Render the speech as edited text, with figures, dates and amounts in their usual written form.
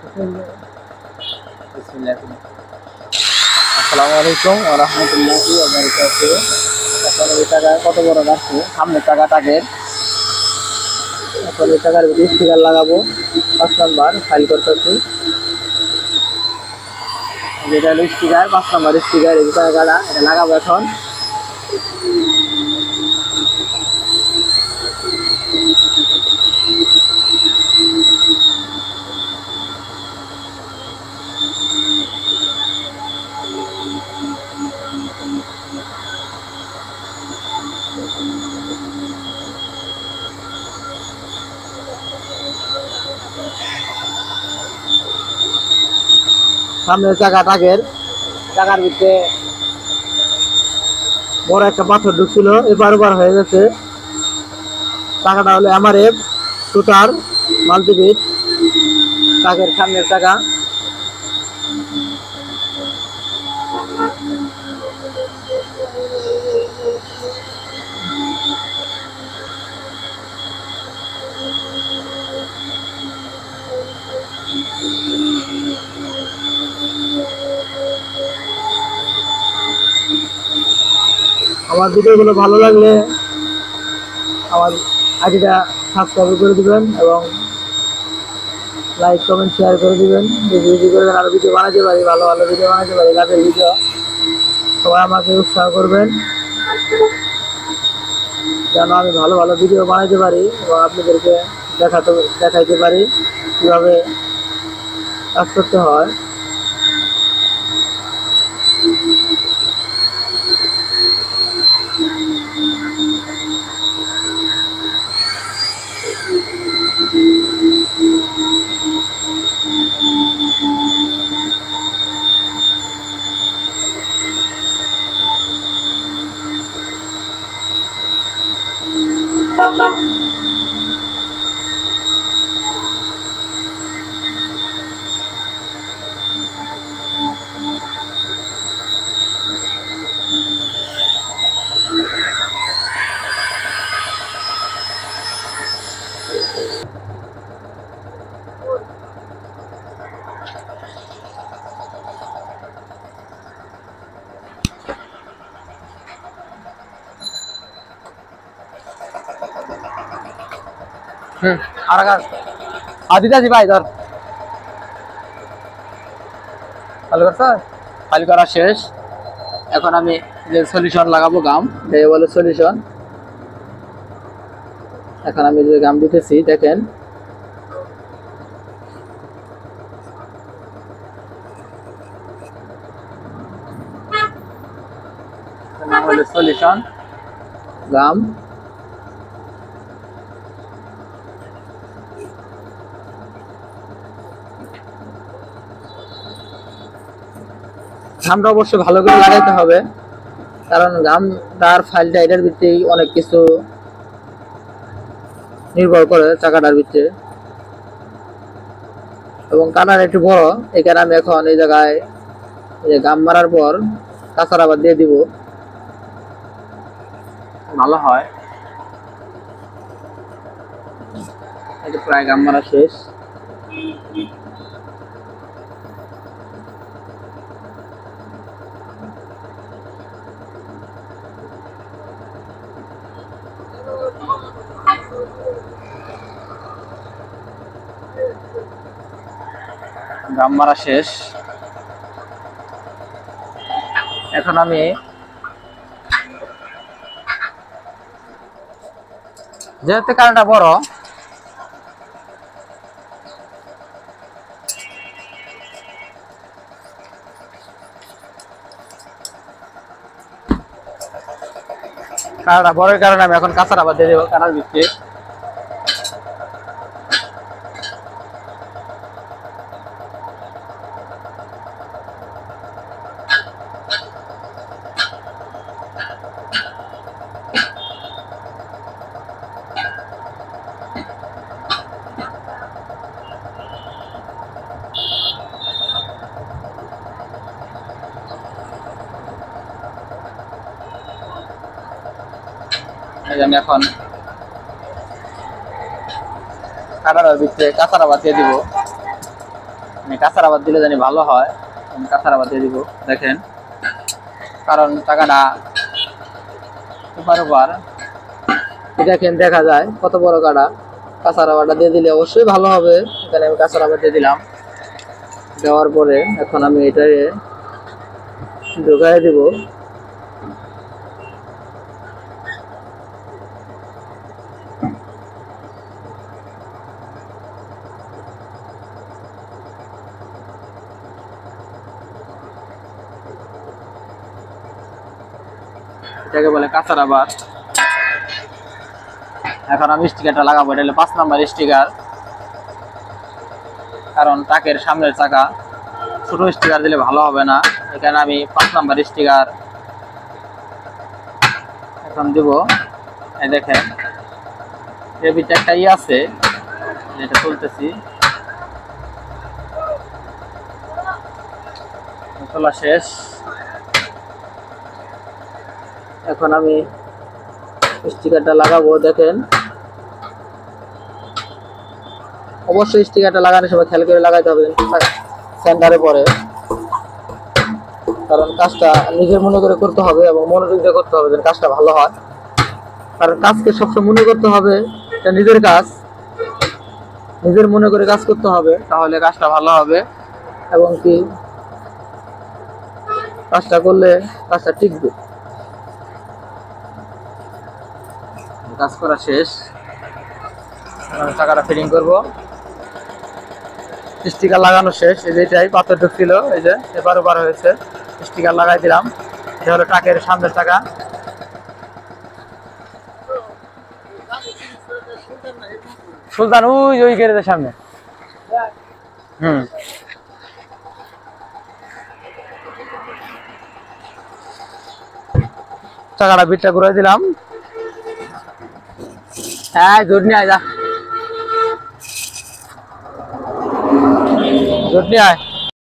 আসসালামু আলাইকুম ওয়া রাহমাতুল্লাহি ওয়া বারাকাতুহু। এখন এই টাকা কত বড় রাখছে, সামনের টাকাটাকে এখন এই টাকার ভিতরে স্টিকার লাগাবো। 5 নাম্বার ফাইল করতেছি, যেটা হলো স্টিকার, 5 নাম্বার স্টিকার। এই টাকাটা এটা লাগাবো এখন। সামনের টাকার ভিতরে বড় একটা পাথর ঢুকছিল, এবার হয়ে গেছে। টাকাটা হলো MRF শুটার মাল্টিবিট টাকের সামনের টাকা। আমার ভিডিওগুলো ভালো লাগলে আমার আইডিটা সাবস্ক্রাইব করে দিবেন এবং লাইক কমেন্ট শেয়ার করে দিবেন। যদি করবেন আরো ভিডিও বানাতে পারি, ভালো ভালো ভিডিও বানাতে পারি, কাজের ভিডিও। সবাই আমাকে উৎসাহ করবেন যেন আমি ভালো ভালো ভিডিও বানাতে পারি এবং আপনাদেরকে দেখাইতে পারি কীভাবে কাজ করতে হয়। দিদাজি ভাই ধর ফাইল করা শেষ। এখন আমি যে সলিউশন লাগাবো, গাম বলে সলিউশন। এখন আমি যে গাম দিতেছি দেখেন, নাম হলো সলিউশন গাম। গামটা অবশ্যই ভালো করে লাগাইতে হবে, কারণ গামটার ফাইলটা এটার ভিতরেই অনেক কিছু নির্ভর করে চাকাটার ভিতরে, এবং কানার একটু বড়। এই কারণে আমি এখন এই জায়গায় গাম মারার পর কাঁচা আবার দিয়ে দিব, ভালো হয়। এটা প্রায় গাম মারা শেষ। গাম মারা শেষ। এখন আমি যেহেতু কারেন্টটা বড়, কারেন্টটা বড়ের কারণে আমি এখন কাঁচা রাবার দিয়ে দেবো কানার ভিতরে। আমি এখন কাটার ভিতরে কাঁচা রাবার দিয়ে দিব। কাঁচা রাবার দিলে জানি ভালো হয়, আমি কাঁচা রাবার দিয়ে দিব দেখেন, কারণ চাকাটা উপর দেখেন দেখা যায় কত বড় কাটা। কাঁচা রাবারটা দিয়ে দিলে অবশ্যই ভালো হবে। এখানে আমি কাঁচা রাবার দিয়ে দিলাম, দেওয়ার পরে এখন আমি এটাকে ঢুকাই দিব। এটাকে বলে কাঁচা রাবার। এখন আমি স্টিকারটা লাগাবো, এটা হলো 5 নাম্বার স্টিকার, কারণ ট্রাকের সামনের চাকা ছোট স্টিকার দিলে ভালো হবে না। এখানে আমি 5 নাম্বার স্টিকার এখন দিব। এই দেখেন এর ভিতরে একটা আছে, যেটা তুলতেছি, তোলা শেষ। এখন আমি স্টিকারটা লাগাবো। দেখেন অবশ্যই স্টিকারটা লাগানোর সময় খেয়াল করে লাগাইতে হবে সেন্টারে পরে, কারণ কাজটা নিজের মনে করে করতে হবে এবং মনোযোগ দিয়ে করতে হবে যেন কাজটা ভালো হয়। কারণ কাজকে সবসময় মনে করতে হবে, এটা নিজের কাজ, নিজের মনে করে কাজ করতে হবে, তাহলে কাজটা ভালো হবে এবং কি কাজটা করলে কাজটা টিকবে। কাজ করা শেষ, চাকাটা ফিটিং করব। স্টিকার লাগানো শেষ, এই যে এটাই পাথর ঢুকছিল, এই যে এবার ওবার হয়েছে, স্টিকার লাগাই দিলাম। এটা হলো ট্রাকের সামনের চাকা। সুলতান ওই গ্যারেজের সামনে। চাকাটা বিটটা ঘুরাই দিলাম। হ্যাঁ জোর নিয়ে আয়, যা জোর নিয়ে আয়।